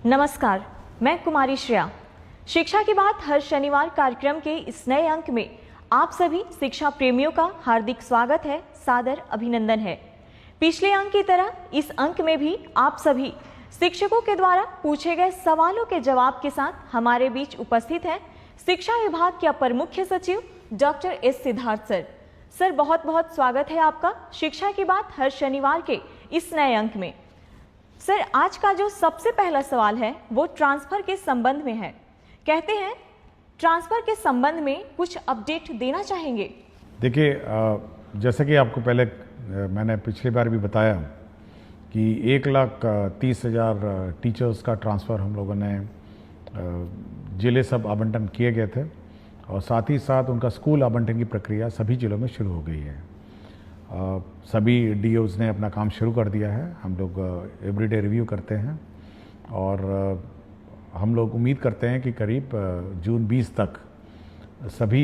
नमस्कार, मैं कुमारी श्रेया। शिक्षा की बात हर शनिवार कार्यक्रम के इस नए अंक में आप सभी शिक्षा प्रेमियों का हार्दिक स्वागत है, सादर अभिनंदन है। पिछले अंक की तरह इस अंक में भी आप सभी शिक्षकों के द्वारा पूछे गए सवालों के जवाब के साथ हमारे बीच उपस्थित हैं शिक्षा विभाग के अपर मुख्य सचिव doctor S Siddharth sir. Sir, बहुत बहुत स्वागत है आपका शिक्षा की बात हर शनिवार के इस नए अंक में। सर, आज का जो सबसे पहला सवाल है वो ट्रांसफर के संबंध में है। कहते हैं ट्रांसफर के संबंध में कुछ अपडेट देना चाहेंगे। देखिए, जैसे कि आपको पहले मैंने पिछली बार भी बताया कि 1,30,000 टीचर्स का ट्रांसफ़र हम लोगों ने जिले सब आवंटन किए गए थे और साथ ही साथ उनका स्कूल आवंटन की प्रक्रिया सभी जिलों में शुरू हो गई है। सभी डीओज़ ने अपना काम शुरू कर दिया है। हम लोग एवरीडे रिव्यू करते हैं और हम लोग उम्मीद करते हैं कि करीब जून 20 तक सभी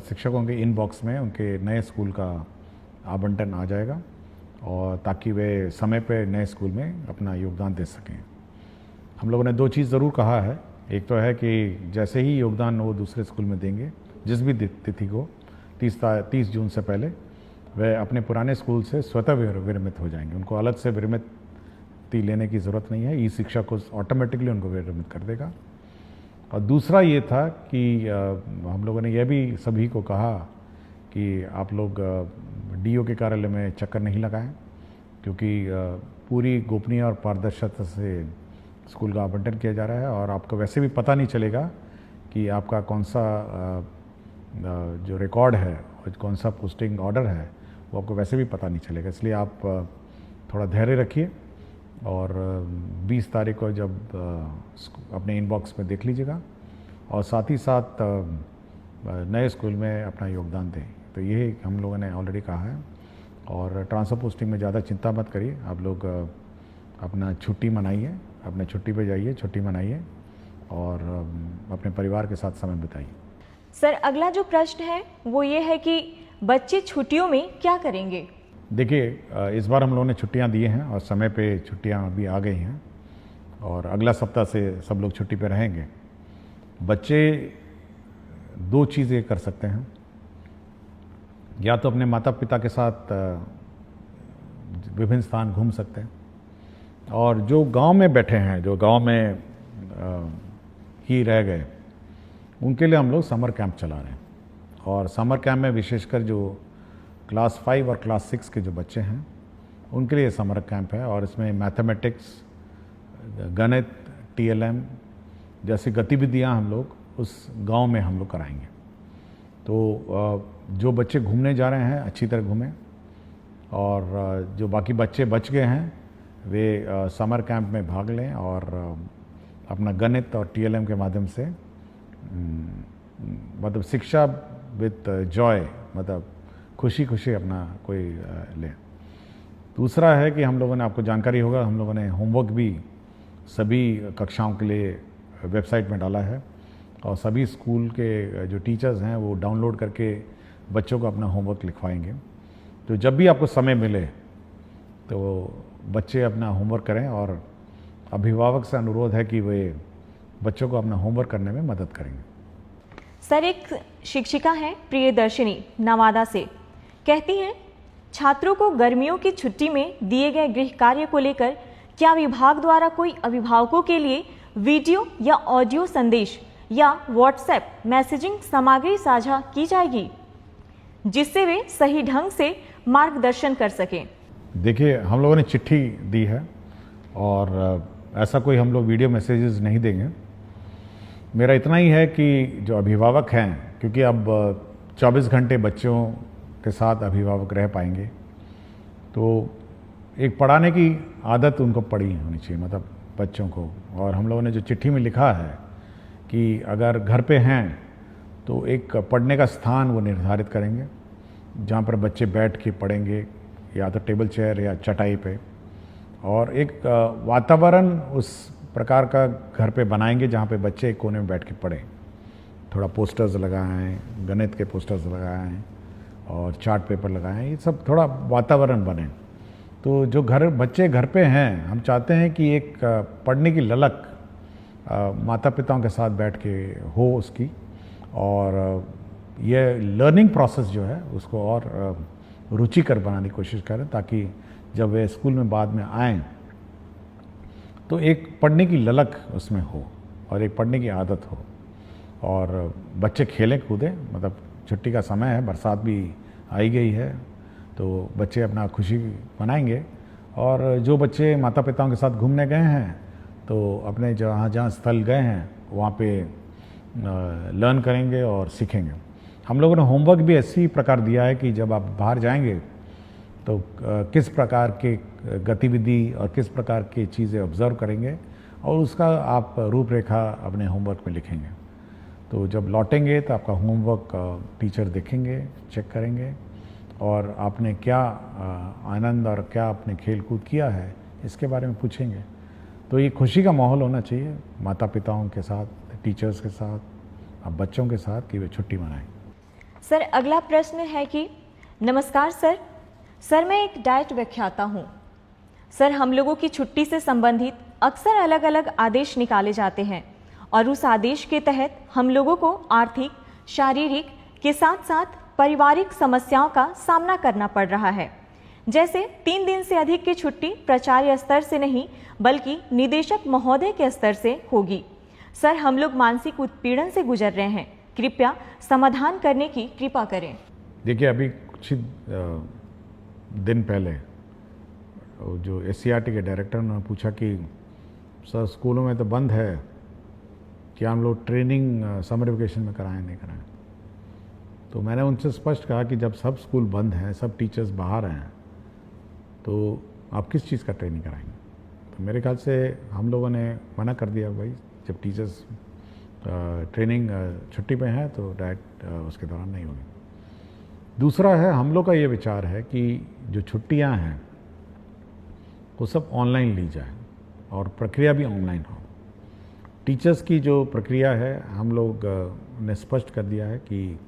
शिक्षकों के इनबॉक्स में उनके नए स्कूल का आवंटन आ जाएगा और ताकि वे समय पे नए स्कूल में अपना योगदान दे सकें। हम लोगों ने दो चीज़ ज़रूर कहा है। एक तो है कि जैसे ही योगदान वो दूसरे स्कूल में देंगे, जिस भी तिथि को 30 जून से पहले, वे अपने पुराने स्कूल से स्वतः विरमित हो जाएंगे। उनको अलग से विरमिति लेने की ज़रूरत नहीं है। ई शिक्षा को ऑटोमेटिकली उनको विरमित कर देगा। और दूसरा ये था कि हम लोगों ने यह भी सभी को कहा कि आप लोग डीओ के कार्यालय में चक्कर नहीं लगाएं, क्योंकि पूरी गोपनीय और पारदर्शिता से स्कूल का आवंटन किया जा रहा है और आपको वैसे भी पता नहीं चलेगा कि आपका कौन सा जो रिकॉर्ड है और कौन सा पोस्टिंग ऑर्डर है वो आपको वैसे भी पता नहीं चलेगा। इसलिए आप थोड़ा धैर्य रखिए और 20 तारीख को जब अपने इनबॉक्स में देख लीजिएगा और साथ ही साथ नए स्कूल में अपना योगदान दें। तो ये हम लोगों ने ऑलरेडी कहा है। और ट्रांसफ़र पोस्टिंग में ज़्यादा चिंता मत करिए। आप लोग अपना छुट्टी मनाइए, अपने छुट्टी पे जाइए, छुट्टी मनाइए और अपने परिवार के साथ समय बिताइए। सर, अगला जो प्रश्न है वो ये है कि बच्चे छुट्टियों में क्या करेंगे? देखिए, इस बार हम लोगों ने छुट्टियां दी हैं और समय पे छुट्टियां अभी आ गई हैं और अगला सप्ताह से सब लोग छुट्टी पे रहेंगे। बच्चे दो चीज़ें कर सकते हैं, या तो अपने माता पिता के साथ विभिन्न स्थान घूम सकते हैं, और जो गांव में बैठे हैं, जो गांव में ही रह गए, उनके लिए हम लोग समर कैंप चला रहे हैं। और समर कैंप में विशेषकर जो क्लास 5 और क्लास 6 के जो बच्चे हैं उनके लिए समर कैंप है और इसमें मैथमेटिक्स, गणित, टीएलएम जैसी गतिविधियां हम लोग उस गांव में हम लोग कराएंगे। तो जो बच्चे घूमने जा रहे हैं अच्छी तरह घूमें और जो बाकी बच्चे बच गए हैं वे समर कैंप में भाग लें और अपना गणित और टीएलएम के माध्यम से मतलब शिक्षा विद जॉय, मतलब खुशी खुशी अपना कोई ले। दूसरा है कि हम लोगों ने, आपको जानकारी होगा, हम लोगों ने होमवर्क भी सभी कक्षाओं के लिए वेबसाइट में डाला है और सभी स्कूल के जो टीचर्स हैं वो डाउनलोड करके बच्चों को अपना होमवर्क लिखवाएंगे। तो जब भी आपको समय मिले तो बच्चे अपना होमवर्क करें और अभिभावक से अनुरोध है कि वे बच्चों को अपना होमवर्क करने में मदद करेंगे। सर, एक शिक्षिका हैं प्रियदर्शिनी नवादा से, कहती हैं छात्रों को गर्मियों की छुट्टी में दिए गए गृह कार्य को लेकर क्या विभाग द्वारा कोई अभिभावकों के लिए वीडियो या ऑडियो संदेश या व्हाट्सएप मैसेजिंग सामग्री साझा की जाएगी जिससे वे सही ढंग से मार्गदर्शन कर सकें? देखिए, हम लोगों ने चिट्ठी दी है और ऐसा कोई हम लोग वीडियो मैसेजेस नहीं देंगे। मेरा इतना ही है कि जो अभिभावक हैं, क्योंकि अब 24 घंटे बच्चों के साथ अभिभावक रह पाएंगे, तो एक पढ़ाने की आदत उनको पड़ी होनी चाहिए, मतलब बच्चों को। और हम लोगों ने जो चिट्ठी में लिखा है कि अगर घर पे हैं तो एक पढ़ने का स्थान वो निर्धारित करेंगे जहाँ पर बच्चे बैठ के पढ़ेंगे, या तो टेबल चेयर या चटाई पे, और एक वातावरण उस प्रकार का घर पे बनाएंगे जहाँ पे बच्चे एक कोने में बैठ के पढ़ें। थोड़ा पोस्टर्स लगाएं, गणित के पोस्टर्स लगाएं और चार्ट पेपर लगाएं, ये सब थोड़ा वातावरण बने। तो जो बच्चे घर पे हैं, हम चाहते हैं कि एक पढ़ने की ललक माता पिताओं के साथ बैठ के हो उसकी, और ये लर्निंग प्रोसेस जो है उसको और रुचिकर बनाने की कोशिश करें, ताकि जब वे स्कूल में बाद में आएँ तो एक पढ़ने की ललक उसमें हो और एक पढ़ने की आदत हो, और बच्चे खेलें कूदें। मतलब छुट्टी का समय है, बरसात भी आई गई है, तो बच्चे अपना खुशी मनाएंगे। और जो बच्चे माता पिताओं के साथ घूमने गए हैं तो अपने जहाँ जहाँ स्थल गए हैं वहाँ पे लर्न करेंगे और सीखेंगे। हम लोगों ने होमवर्क भी ऐसी प्रकार दिया है कि जब आप बाहर जाएंगे तो किस प्रकार के गतिविधि और किस प्रकार की चीज़ें ऑब्ज़र्व करेंगे और उसका आप रूपरेखा अपने होमवर्क में लिखेंगे। तो जब लौटेंगे तो आपका होमवर्क टीचर देखेंगे, चेक करेंगे, और आपने क्या आनंद और क्या आपने खेल कूद किया है इसके बारे में पूछेंगे। तो ये खुशी का माहौल होना चाहिए माता पिताओं के साथ, टीचर्स के साथ, अब बच्चों के साथ, कि वे छुट्टी मनाएं। सर अगला प्रश्न है कि नमस्कार सर मैं एक डाइट व्याख्याता हूँ। सर हम लोगों की छुट्टी से संबंधित अक्सर अलग अलग आदेश निकाले जाते हैं और उस आदेश के तहत हम लोगों को आर्थिक, शारीरिक के साथ साथ पारिवारिक समस्याओं का सामना करना पड़ रहा है। जैसे 3 दिन से अधिक की छुट्टी प्राचार्य स्तर से नहीं बल्कि निदेशक महोदय के स्तर से होगी। सर हम लोग मानसिक उत्पीड़न से गुजर रहे हैं, कृपया समाधान करने की कृपा करें। देखिए, अभी कुछ दिन पहले जो SCRT के डायरेक्टर ने पूछा कि सर स्कूलों में तो बंद है, क्या हम लोग ट्रेनिंग समर वेकेशन में कराएं नहीं कराएं। तो मैंने उनसे स्पष्ट कहा कि जब सब स्कूल बंद हैं, सब टीचर्स बाहर हैं, तो आप किस चीज़ का ट्रेनिंग कराएंगे। तो मेरे ख्याल से हम लोगों ने मना कर दिया, भाई जब टीचर्स ट्रेनिंग छुट्टी पे हैं तो डायरेक्ट उसके दौरान नहीं होगी। दूसरा है, हम लोग का ये विचार है कि जो छुट्टियां हैं वो सब ऑनलाइन ली जाए और प्रक्रिया भी ऑनलाइन हो। टीचर्स की जो प्रक्रिया है हम लोग ने स्पष्ट कर दिया है कि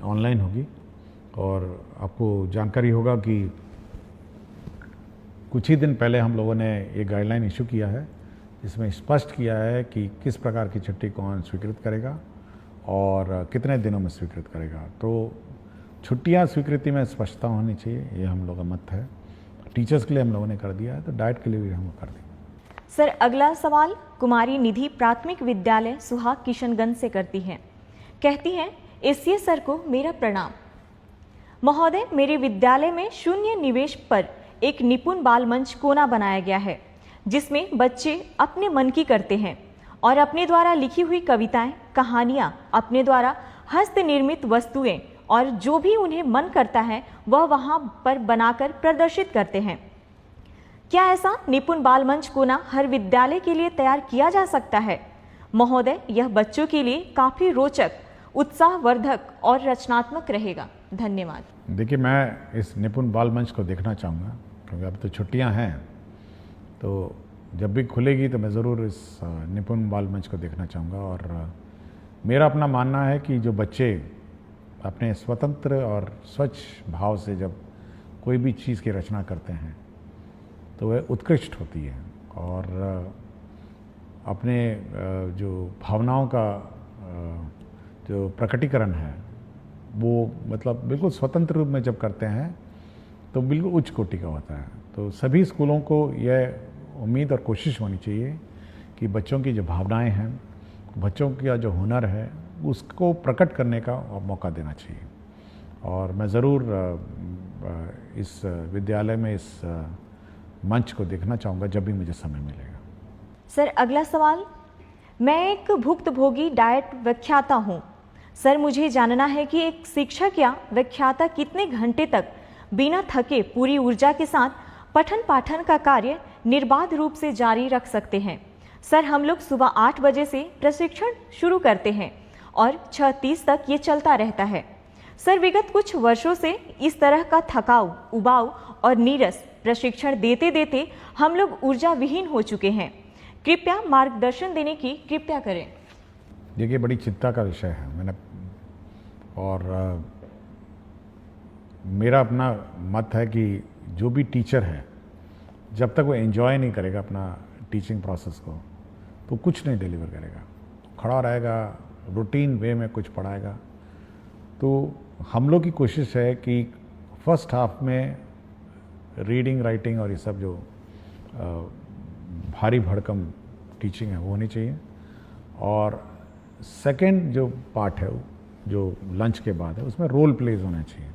ऑनलाइन होगी, और आपको जानकारी होगा कि कुछ ही दिन पहले हम लोगों ने ये गाइडलाइन इशू किया है, जिसमें स्पष्ट किया है कि किस प्रकार की छुट्टी कौन स्वीकृत करेगा और कितने दिनों में स्वीकृत करेगा। तो छुट्टियां स्वीकृति में स्पष्टता होनी चाहिए, ये हम लोग का मत है। टीचर्स के लिए हम लोगों ने कर दिया है, तो डाइट के लिए भी हम कर देंगे। सर अगला सवाल कुमारी निधि प्राथमिक विद्यालय सुहाग किशनगंज से करती हैं। कहती हैं, एसीए सर को मेरा प्रणाम। महोदय, मेरे विद्यालय में शून्य निवेश पर एक निपुण बाल मंच कोना बनाया गया है, जिसमें बच्चे अपने मन की करते हैं और अपने द्वारा लिखी हुई कविताएं, कहानियां, अपने द्वारा हस्त निर्मित वस्तुएं और जो भी उन्हें मन करता है वह वहां पर बनाकर प्रदर्शित करते हैं। क्या ऐसा निपुण बाल मंच कोना हर विद्यालय के लिए तैयार किया जा सकता है? महोदय, यह बच्चों के लिए काफी रोचक, उत्साहवर्धक और रचनात्मक रहेगा। धन्यवाद। देखिए, मैं इस निपुण बाल मंच को देखना चाहूँगा, क्योंकि अब तो छुट्टियाँ हैं, तो जब भी खुलेगी तो मैं ज़रूर इस निपुण बाल मंच को देखना चाहूँगा। और मेरा अपना मानना है कि जो बच्चे अपने स्वतंत्र और स्वच्छ भाव से जब कोई भी चीज़ की रचना करते हैं तो वह उत्कृष्ट होती है, और अपने जो भावनाओं का जो प्रकटीकरण है वो मतलब बिल्कुल स्वतंत्र रूप में जब करते हैं तो बिल्कुल उच्च कोटि का होता है। तो सभी स्कूलों को यह उम्मीद और कोशिश होनी चाहिए कि बच्चों की जो भावनाएं हैं, बच्चों का जो हुनर है, उसको प्रकट करने का मौका देना चाहिए। और मैं ज़रूर इस विद्यालय में इस मंच को देखना चाहूँगा जब भी मुझे समय मिलेगा। सर अगला सवाल, मैं एक भुक्तभोगी डाइट व्याख्याता हूँ। सर मुझे जानना है कि एक शिक्षक या व्याख्याता कितने घंटे तक बिना थके पूरी ऊर्जा के साथ पठन पाठन का कार्य निर्बाध रूप से जारी रख सकते हैं। सर हम लोग सुबह 8 बजे से प्रशिक्षण शुरू करते हैं और 6:30 तक ये चलता रहता है। सर विगत कुछ वर्षों से इस तरह का थकाऊ, उबाऊ और नीरस प्रशिक्षण देते देते हम लोग ऊर्जा विहीन हो चुके हैं। कृपया मार्गदर्शन देने की कृपया करें। देखिए, बड़ी चिंता का विषय है। मैंने और मेरा अपना मत है कि जो भी टीचर है, जब तक वो एंजॉय नहीं करेगा अपना टीचिंग प्रोसेस को, तो कुछ नहीं डिलीवर करेगा, खड़ा रहेगा, रूटीन वे में कुछ पढ़ाएगा। तो हम लोग की कोशिश है कि फर्स्ट हाफ में रीडिंग राइटिंग और ये सब जो भारी भड़कम टीचिंग है वो होनी चाहिए, और सेकंड जो पार्ट है जो लंच के बाद है उसमें रोल प्लेज होना चाहिए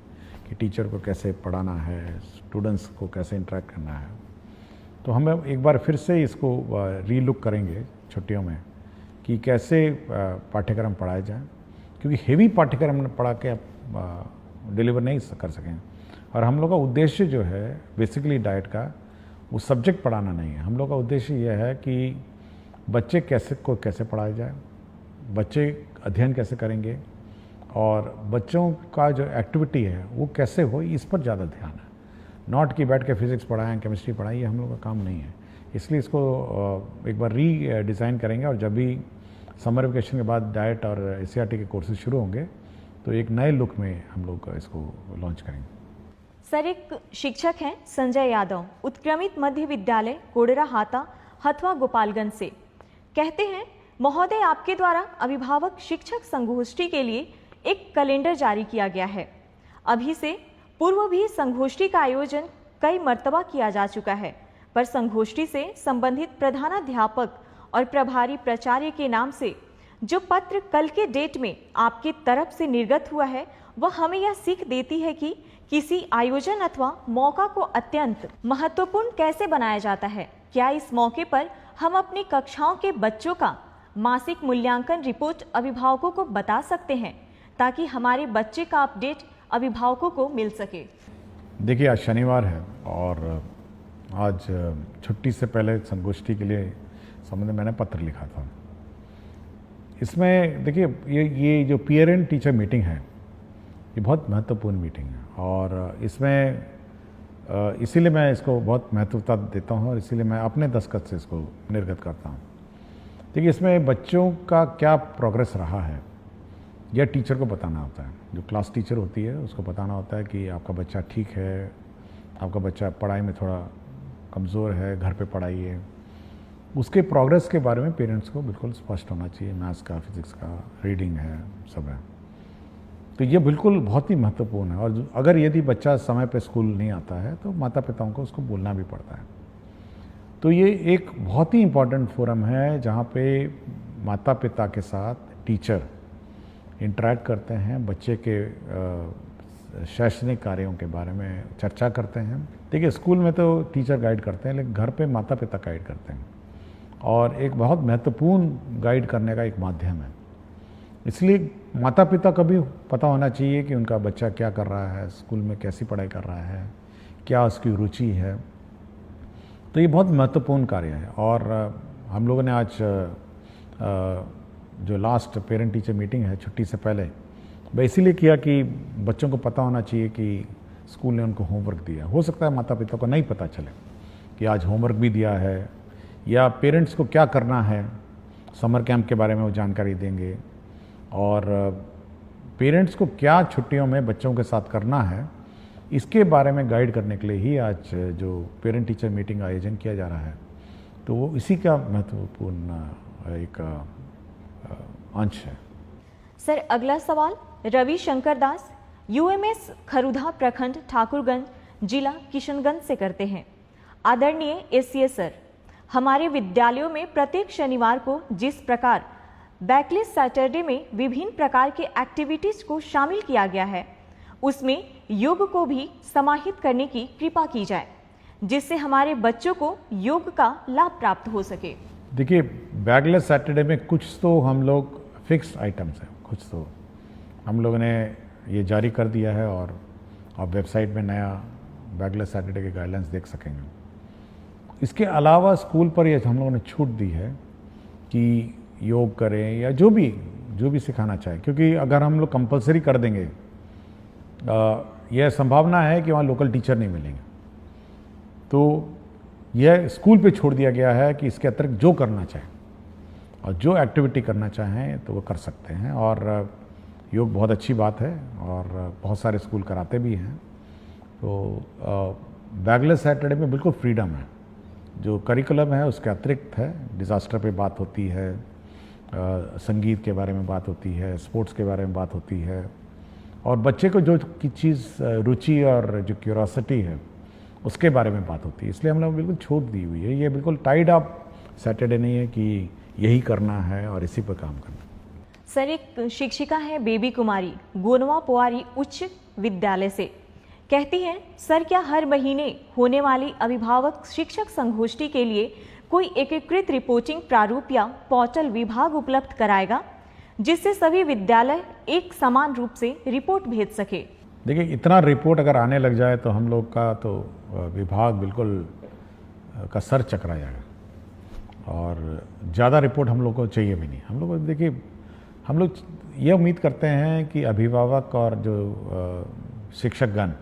कि टीचर को कैसे पढ़ाना है, स्टूडेंट्स को कैसे इंटरेक्ट करना है। तो हम एक बार फिर से इसको रीलुक करेंगे छुट्टियों में कि कैसे पाठ्यक्रम पढ़ाए जाए, क्योंकि हेवी पाठ्यक्रम पढ़ा के आप डिलीवर नहीं कर सकें। और हम लोग का उद्देश्य जो है बेसिकली डाइट का वो सब्जेक्ट पढ़ाना नहीं है। हम लोग का उद्देश्य यह है कि बच्चे कैसे पढ़ाया जाए, बच्चे अध्ययन कैसे करेंगे और बच्चों का जो एक्टिविटी है वो कैसे हो, इस पर ज़्यादा ध्यान है। नॉट कि बैठ के फिजिक्स पढ़ाएं, केमिस्ट्री पढ़ाएं, ये हम लोग का काम नहीं है। इसलिए इसको एक बार डिज़ाइन करेंगे, और जब भी समर वेकेशन के बाद डाइट और एससीईआरटी के कोर्सेज शुरू होंगे तो एक नए लुक में हम लोग इसको लॉन्च करेंगे। सर, एक शिक्षक हैं संजय यादव, उत्क्रमित मध्य विद्यालय कोडरा हाता, हथवा, गोपालगंज से, कहते हैं, महोदय, आपके द्वारा अभिभावक शिक्षक संगोष्ठी के लिए एक कैलेंडर जारी किया गया है। अभी से पूर्व भी संगोष्ठी का आयोजन कई मर्तबा किया जा चुका है, पर संगोष्ठी से संबंधित प्रधानाध्यापक और प्रभारी प्राचार्य के नाम से जो पत्र कल के डेट में आपकी तरफ से निर्गत हुआ है वह हमें यह सीख देती है कि किसी आयोजन अथवा मौका को अत्यंत महत्वपूर्ण कैसे बनाया जाता है। क्या इस मौके पर हम अपनी कक्षाओं के बच्चों का मासिक मूल्यांकन रिपोर्ट अभिभावकों को बता सकते हैं ताकि हमारे बच्चे का अपडेट अभिभावकों को मिल सके? देखिए, आज शनिवार है और आज छुट्टी से पहले संगोष्ठी के लिए संबंध में मैंने पत्र लिखा था। इसमें देखिए, ये जो पेरेंट टीचर मीटिंग है ये बहुत महत्वपूर्ण मीटिंग है, और इसमें इसीलिए मैं इसको बहुत महत्वता देता हूँ और इसीलिए मैं अपने दस्तखत से इसको निर्गत करता हूँ। देखिए, इसमें बच्चों का क्या प्रोग्रेस रहा है यह टीचर को बताना होता है। जो क्लास टीचर होती है उसको बताना होता है कि आपका बच्चा ठीक है, आपका बच्चा पढ़ाई में थोड़ा कमज़ोर है, घर पे पढ़ाइए। उसके प्रोग्रेस के बारे में पेरेंट्स को बिल्कुल स्पष्ट होना चाहिए। मैथ्स का, फिजिक्स का, रीडिंग है, सब है। तो ये बिल्कुल बहुत ही महत्वपूर्ण है, और अगर यदि बच्चा समय पे स्कूल नहीं आता है तो माता पिताओं को उसको बोलना भी पड़ता है। तो ये एक बहुत ही इम्पॉर्टेंट फोरम है जहाँ पे माता पिता के साथ टीचर इंटरेक्ट करते हैं, बच्चे के शैक्षणिक कार्यों के बारे में चर्चा करते हैं। देखिए, स्कूल में तो टीचर गाइड करते हैं, लेकिन घर पे माता पिता गाइड करते हैं, और एक बहुत महत्वपूर्ण गाइड करने का एक माध्यम है। इसलिए माता पिता को भी पता होना चाहिए कि उनका बच्चा क्या कर रहा है, स्कूल में कैसी पढ़ाई कर रहा है, क्या उसकी रुचि है। तो ये बहुत महत्वपूर्ण कार्य है। और हम लोगों ने आज जो लास्ट पेरेंट टीचर मीटिंग है छुट्टी से पहले, वह इसीलिए किया कि बच्चों को पता होना चाहिए कि स्कूल ने उनको होमवर्क दिया। हो सकता है माता पिता को नहीं पता चले कि आज होमवर्क भी दिया है, या पेरेंट्स को क्या करना है, समर कैंप के बारे में वो जानकारी देंगे, और पेरेंट्स को क्या छुट्टियों में बच्चों के साथ करना है इसके बारे में गाइड करने के लिए ही आज जो पेरेंट टीचर मीटिंग का आयोजन किया जा रहा है। तो वो इसी का महत्वपूर्ण एक अंश है। सर, अगला सवाल रवि शंकर दास, यूएमएस खरुधा प्रखंड, ठाकुरगंज, जिला किशनगंज से करते हैं। आदरणीय एससीए सर, हमारे विद्यालयों में प्रत्येक शनिवार को जिस प्रकार बैकलेस सैटरडे में विभिन्न प्रकार के एक्टिविटीज को शामिल किया गया है उसमें योग को भी समाहित करने की कृपा की जाए, जिससे हमारे बच्चों को योग का लाभ प्राप्त हो सके। देखिए, बैकलेस सैटरडे में कुछ तो हम लोग फिक्स्ड आइटम्स हैं, कुछ तो हम लोगों ने ये जारी कर दिया है, और आप वेबसाइट में नया बैकलेस सैटरडे के गाइडलाइंस देख सकेंगे। इसके अलावा स्कूल पर ये हम लोगों ने छूट दी है कि योग करें या जो भी सिखाना चाहे, क्योंकि अगर हम लोग कंपलसरी कर देंगे यह संभावना है कि वहाँ लोकल टीचर नहीं मिलेंगे। तो यह स्कूल पे छोड़ दिया गया है कि इसके अतिरिक्त जो करना चाहें और जो एक्टिविटी करना चाहें तो वो कर सकते हैं। और योग बहुत अच्छी बात है और बहुत सारे स्कूल कराते भी हैं। तो बैकलेस सैटरडे में बिल्कुल फ्रीडम है जो करिकुलम है उसके अतिरिक्त है। डिज़ास्टर पे बात होती है, संगीत के बारे में बात होती है, स्पोर्ट्स के बारे में बात होती है, और बच्चे को जो की चीज़ रुचि और जो क्यूरोसिटी है उसके बारे में बात होती है। इसलिए हम लोग बिल्कुल छूट दी हुई है। ये बिल्कुल टाइड अप सैटरडे नहीं है कि यही करना है और इसी पर काम करना। सर, एक शिक्षिका है बेबी कुमारी गोनवा पोवारी उच्च विद्यालय से, कहती हैं सर, क्या हर महीने होने वाली अभिभावक शिक्षक संगोष्ठी के लिए कोई एकीकृत रिपोर्टिंग प्रारूप या पोर्टल विभाग उपलब्ध कराएगा जिससे सभी विद्यालय एक समान रूप से रिपोर्ट भेज सके? देखिए, इतना रिपोर्ट अगर आने लग जाए तो हम लोग का तो विभाग बिल्कुल का सर चकरा जाएगा, और ज़्यादा रिपोर्ट हम लोग को चाहिए भी नहीं। हम लोग देखिए, हम लोग ये उम्मीद करते हैं कि अभिभावक और जो शिक्षकगण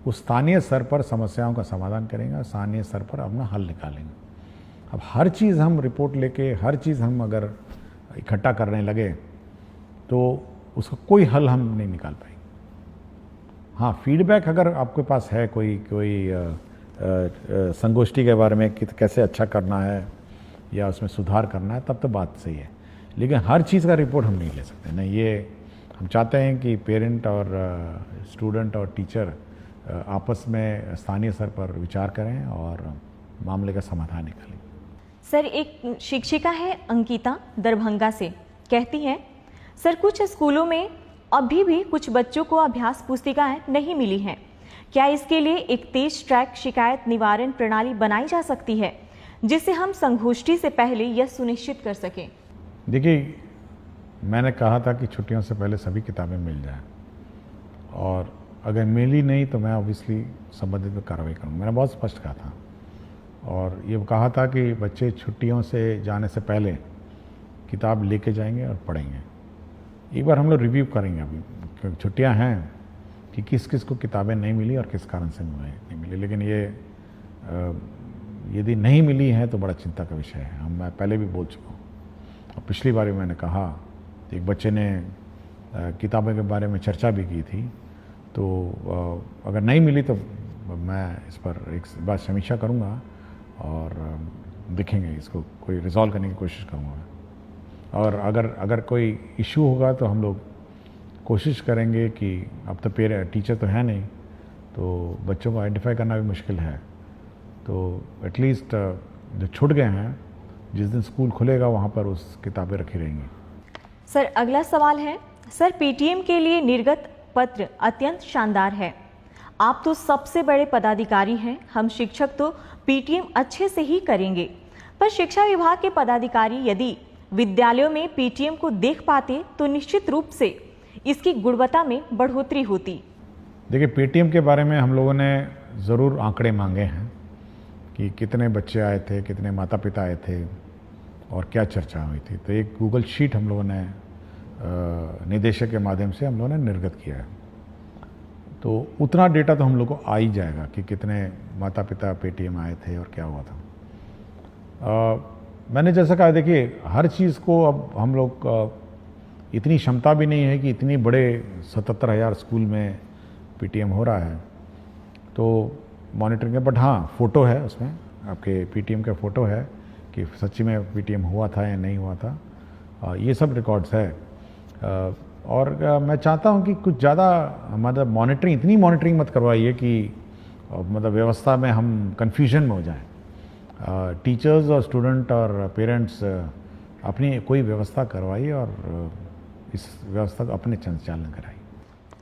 उस स्थानीय स्तर पर समस्याओं का समाधान करेंगे, स्थानीय स्तर पर अपना हल निकालेंगे। अब हर चीज़ हम रिपोर्ट लेके, हर चीज़ हम अगर इकट्ठा करने लगे तो उसका कोई हल हम नहीं निकाल पाएंगे। हाँ, फीडबैक अगर आपके पास है कोई संगोष्ठी के बारे में कि कैसे अच्छा करना है या उसमें सुधार करना है, तब तो बात सही है, लेकिन हर चीज़ का रिपोर्ट हम नहीं ले सकते। नहीं, ये हम चाहते हैं कि पेरेंट और स्टूडेंट और टीचर आपस में स्थानीय स्तर पर विचार करें और मामले का समाधान निकालें। सर, एक शिक्षिका है अंकिता दरभंगा से, कहती हैं सर, कुछ स्कूलों में अभी भी कुछ बच्चों को अभ्यास पुस्तिकाएं नहीं मिली हैं। क्या इसके लिए एक तेज ट्रैक शिकायत निवारण प्रणाली बनाई जा सकती है जिससे हम संगोष्ठी से पहले यह सुनिश्चित कर सकें? देखिए, मैंने कहा था कि छुट्टियों से पहले सभी किताबें मिल जाएं, और अगर मिली नहीं तो मैं ऑब्वियसली संबंधित में कार्रवाई करूँगा। मैंने बहुत स्पष्ट कहा था, और ये कहा था कि बच्चे छुट्टियों से जाने से पहले किताब लेके जाएंगे और पढ़ेंगे। एक बार हम लोग रिव्यू करेंगे अभी, क्योंकि छुट्टियां हैं, कि किस किस को किताबें नहीं मिली और किस कारण से नहीं मिली। लेकिन ये यदि नहीं मिली है तो बड़ा चिंता का विषय है। मैं पहले भी बोल चुका हूँ, और पिछली बार भी मैंने कहा, एक बच्चे ने किताबों के बारे में चर्चा भी की थी, तो अगर नहीं मिली तो मैं इस पर एक बार समीक्षा करूँगा और देखेंगे, इसको कोई रिजॉल्व करने की कोशिश करूँगा। और अगर कोई इशू होगा तो हम लोग कोशिश करेंगे कि अब तो टीचर तो है नहीं, तो बच्चों को आइडेंटिफाई करना भी मुश्किल है, तो एटलीस्ट जो छूट गए हैं, जिस दिन स्कूल खुलेगा वहाँ पर उस किताबें रखी रहेंगी। सर, अगला सवाल है, सर, पीटीएम के लिए निर्गत पत्र अत्यंत शानदार है। आप तो सबसे बड़े पदाधिकारी हैं, हम शिक्षक तो पीटीएम अच्छे से ही करेंगे, पर शिक्षा विभाग के पदाधिकारी यदि विद्यालयों में पीटीएम को देख पाते तो निश्चित रूप से इसकी गुणवत्ता में बढ़ोतरी होती। देखिए, पीटीएम के बारे में हम लोगों ने ज़रूर आंकड़े मांगे हैं कि कितने बच्चे आए थे, कितने माता पिता आए थे और क्या चर्चा हुई थी। तो एक गूगल शीट हम लोगों ने निदेशक के माध्यम से हम लोगों ने निर्गत किया है, तो उतना डेटा तो हम लोग को आ ही जाएगा कि कितने माता पिता पेटीएम आए थे और क्या हुआ था। मैंने जैसा कहा, देखिए, हर चीज़ को अब हम लोग इतनी क्षमता भी नहीं है कि इतनी बड़े 77,000 स्कूल में पीटीएम हो रहा है तो मॉनिटरिंग है। बट हाँ, फ़ोटो है उसमें, आपके पीटीएम का फ़ोटो है कि सच्ची में पीटीएम हुआ था या नहीं हुआ था, ये सब रिकॉर्ड्स है। और मैं चाहता हूँ कि कुछ ज़्यादा मतलब मॉनिटरिंग, इतनी मॉनिटरिंग मत करवाइए कि मतलब व्यवस्था में हम कन्फ्यूजन में हो जाएं। टीचर्स और स्टूडेंट और पेरेंट्स अपनी कोई व्यवस्था करवाइए और इस व्यवस्था को अपने संचालन कराइए।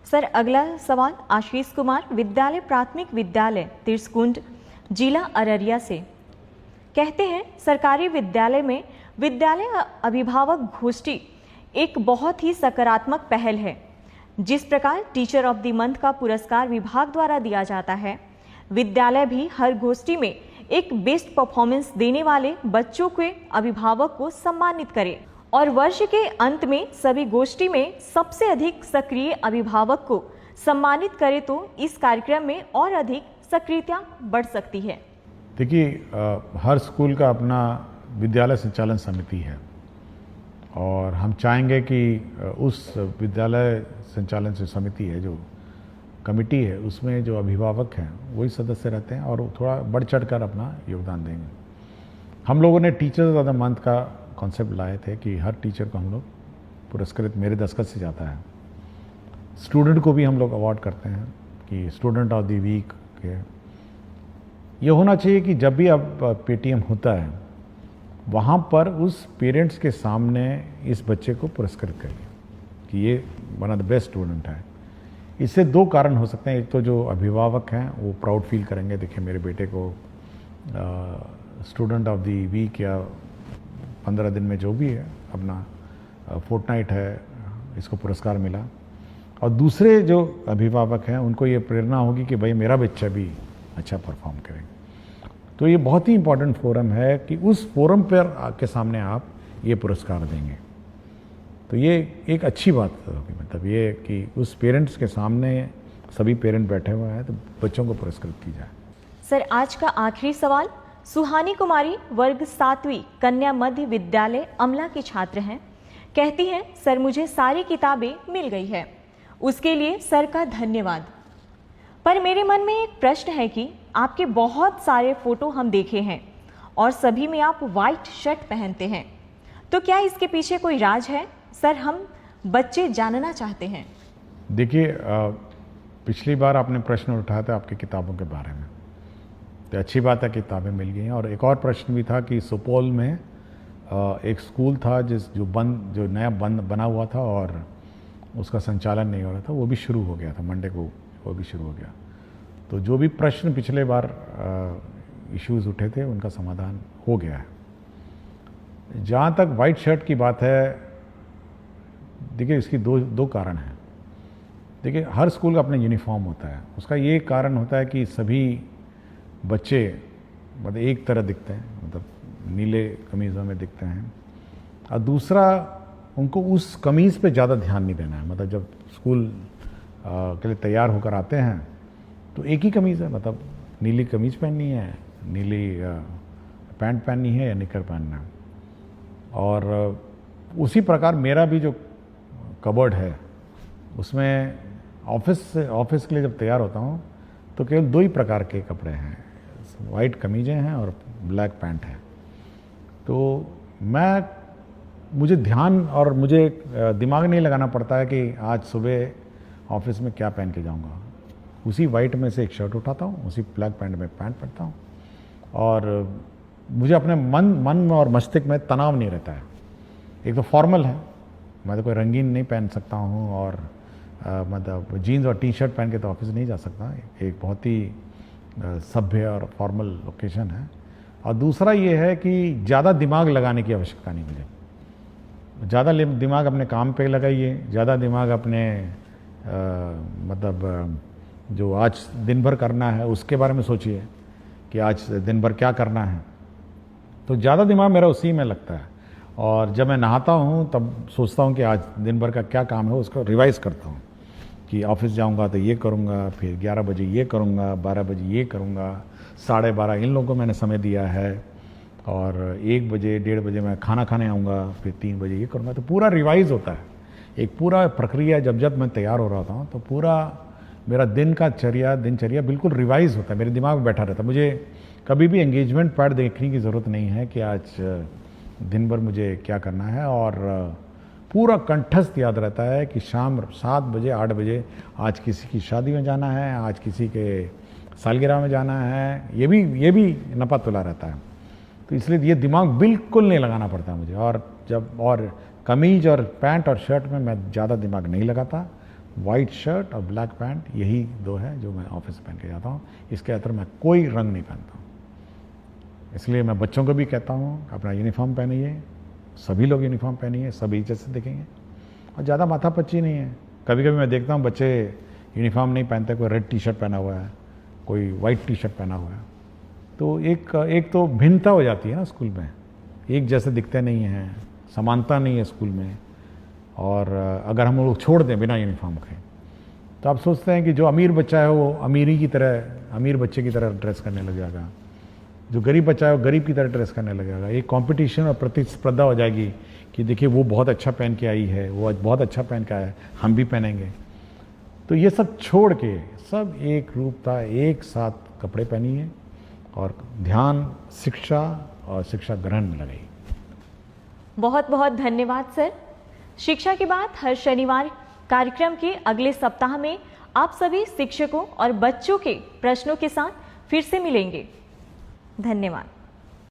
सर, अगला सवाल आशीष कुमार विद्यालय प्राथमिक विद्यालय तिरसकुंड जिला अररिया से, कहते हैं सरकारी विद्यालय में विद्यालय अभिभावक गोष्ठी एक बहुत ही सकारात्मक पहल है। जिस प्रकार टीचर ऑफ द मंथ का पुरस्कार विभाग द्वारा दिया जाता है, विद्यालय भी हर गोष्ठी में एक बेस्ट परफॉर्मेंस देने वाले बच्चों के अभिभावक को सम्मानित करे और वर्ष के अंत में सभी गोष्ठी में सबसे अधिक सक्रिय अभिभावक को सम्मानित करे तो इस कार्यक्रम में और अधिक सक्रियता बढ़ सकती है। देखिए, हर स्कूल का अपना विद्यालय संचालन समिति है और हम चाहेंगे कि उस विद्यालय संचालन समिति है, जो कमेटी है, उसमें जो अभिभावक हैं वही सदस्य रहते हैं और थोड़ा बढ़ चढ़ कर अपना योगदान देंगे। हम लोगों ने टीचर्स ऑफ द मंथ का कॉन्सेप्ट लाए थे कि हर टीचर को हम लोग पुरस्कृत मेरे दस्तखत से जाता है। स्टूडेंट को भी हम लोग अवार्ड करते हैं कि स्टूडेंट ऑफ द वीक के। ये होना चाहिए कि जब भी अब पेटीएम होता है वहाँ पर उस पेरेंट्स के सामने इस बच्चे को पुरस्कृत करिए कि ये one of the best student है। इससे दो कारण हो सकते हैं। एक तो जो अभिभावक हैं वो प्राउड फील करेंगे, देखिए मेरे बेटे को स्टूडेंट ऑफ द वीक या 15 दिन में जो भी है अपना फोर्टनाइट है इसको पुरस्कार मिला। और दूसरे जो अभिभावक हैं उनको ये प्रेरणा होगी कि भाई मेरा बच्चा भी अच्छा परफॉर्म करे। तो ये बहुत ही इम्पोर्टेंट फोरम है कि उस फोरम पर के सामने आप ये पुरस्कार देंगे तो ये एक अच्छी बात होगी। मतलब ये कि उस पेरेंट्स के सामने सभी पेरेंट बैठे हुए हैं तो बच्चों को पुरस्कृत की जाए। सर, आज का आखिरी सवाल। सुहानी कुमारी वर्ग 7वीं कन्या मध्य विद्यालय अमला की छात्र हैं। कहती हैं, सर मुझे सारी किताबें मिल गई है, उसके लिए सर का धन्यवाद। पर मेरे मन में एक प्रश्न है कि आपके बहुत सारे फोटो हम देखे हैं और सभी में आप वाइट शर्ट पहनते हैं, तो क्या इसके पीछे कोई राज है? सर, हम बच्चे जानना चाहते हैं। देखिए, पिछली बार आपने प्रश्न उठाया था आपकी किताबों के बारे में, तो अच्छी बात है किताबें मिल गई हैं। और एक और प्रश्न भी था कि सुपौल में एक स्कूल था जो नया बना हुआ था और उसका संचालन नहीं हो रहा था, वो भी शुरू हो गया था मंडे को, वो भी शुरू हो गया। तो जो भी प्रश्न पिछले बार इश्यूज़ उठे थे उनका समाधान हो गया है। जहाँ तक वाइट शर्ट की बात है, देखिए इसकी दो कारण हैं। देखिए हर स्कूल का अपना यूनिफॉर्म होता है, उसका ये कारण होता है कि सभी बच्चे मतलब एक तरह दिखते हैं, मतलब नीले कमीज़ों में दिखते हैं। और दूसरा, उनको उस कमीज़ पे ज़्यादा ध्यान नहीं देना है। मतलब जब स्कूल के लिए तैयार होकर आते हैं तो एक ही कमीज़ है, मतलब नीली कमीज़ पहननी है, नीली पैंट पहननी है या निकर पहनना है। और उसी प्रकार मेरा भी जो कबर्ड है उसमें ऑफिस के लिए जब तैयार होता हूँ तो केवल दो ही प्रकार के कपड़े हैं, वाइट कमीज़ें हैं और ब्लैक पैंट है। तो मुझे ध्यान और मुझे दिमाग नहीं लगाना पड़ता है कि आज सुबह ऑफिस में क्या पहन के जाऊंगा। उसी वाइट में से एक शर्ट उठाता हूँ, उसी ब्लैक पैंट में पैंट पहनता हूँ और मुझे अपने मन और मस्तिष्क में तनाव नहीं रहता है। एक तो फॉर्मल है, मैं तो कोई रंगीन नहीं पहन सकता हूँ और मतलब जीन्स और टी शर्ट पहन के तो ऑफिस नहीं जा सकता। एक बहुत ही सभ्य और फॉर्मल ओकेशन है। और दूसरा ये है कि ज़्यादा दिमाग लगाने की आवश्यकता नहीं मुझे। ज़्यादा दिमाग अपने काम पे लगाइए, ज़्यादा दिमाग अपने मतलब जो आज दिन भर करना है उसके बारे में सोचिए कि आज दिन भर क्या करना है। तो ज़्यादा दिमाग मेरा उसी में लगता है। और जब मैं नहाता हूँ तब सोचता हूँ कि आज दिन भर का क्या काम है, उसको रिवाइज़ करता हूँ कि ऑफिस जाऊँगा तो ये करूँगा, फिर 11 बजे ये करूँगा, 12 बजे ये करूँगा, 12:30 इन लोगों को मैंने समय दिया है और 1 बजे 1:30 बजे मैं खाना खाने आऊँगा, फिर 3 बजे ये करूँगा। तो पूरा रिवाइज़ होता है, एक पूरा प्रक्रिया। जब मैं तैयार हो रहा था तो पूरा मेरा दिनचर्या बिल्कुल रिवाइज़ होता है, मेरे दिमाग में बैठा रहता है। मुझे कभी भी एंगेजमेंट पैड देखने की ज़रूरत नहीं है कि आज दिन भर मुझे क्या करना है। और पूरा कंठस्थ याद रहता है कि शाम 7 बजे 8 बजे आज किसी की शादी में जाना है, आज किसी के सालगिरह में जाना है, ये भी नपा तुला रहता है। तो इसलिए ये दिमाग बिल्कुल नहीं लगाना पड़ता मुझे। और कमीज और पैंट और शर्ट में मैं ज़्यादा दिमाग नहीं लगाता। वाइट शर्ट और ब्लैक पैंट यही दो है जो मैं ऑफिस पहन के जाता हूँ। इसके अतर मैं कोई रंग नहीं पहनता हूँ। इसलिए मैं बच्चों को भी कहता हूँ अपना यूनिफॉर्म पहनिए, सभी लोग यूनिफॉर्म पहनिए, सभी इज्जत से दिखेंगे और ज़्यादा माथापच्ची नहीं है। कभी कभी मैं देखता हूँ बच्चे यूनिफॉर्म नहीं पहनते, कोई रेड टी शर्ट पहना हुआ है, कोई वाइट टी शर्ट पहना हुआ है, तो एक तो भिन्नता हो जाती है ना स्कूल में, एक जैसे दिखते नहीं हैं, समानता नहीं है स्कूल में। और अगर हम लोग छोड़ दें बिना यूनिफॉर्म के तो आप सोचते हैं कि जो अमीर बच्चा है वो अमीर बच्चे की तरह ड्रेस करने लग जाएगा, जो गरीब बच्चा है वो गरीब की तरह ड्रेस करने लगेगा। एक कंपटीशन और प्रतिस्पर्धा हो जाएगी कि देखिए वो बहुत अच्छा पहन के आई है, वो बहुत अच्छा पहन के आया है, हम भी पहनेंगे। तो ये सब छोड़ के सब एक रूपता, एक साथ कपड़े पहनिए और ध्यान शिक्षा और शिक्षा ग्रहण में लगाइए। बहुत बहुत धन्यवाद सर। शिक्षा की बात हर शनिवार कार्यक्रम के अगले सप्ताह में आप सभी शिक्षकों और बच्चों के प्रश्नों के साथ फिर से मिलेंगे। धन्यवाद।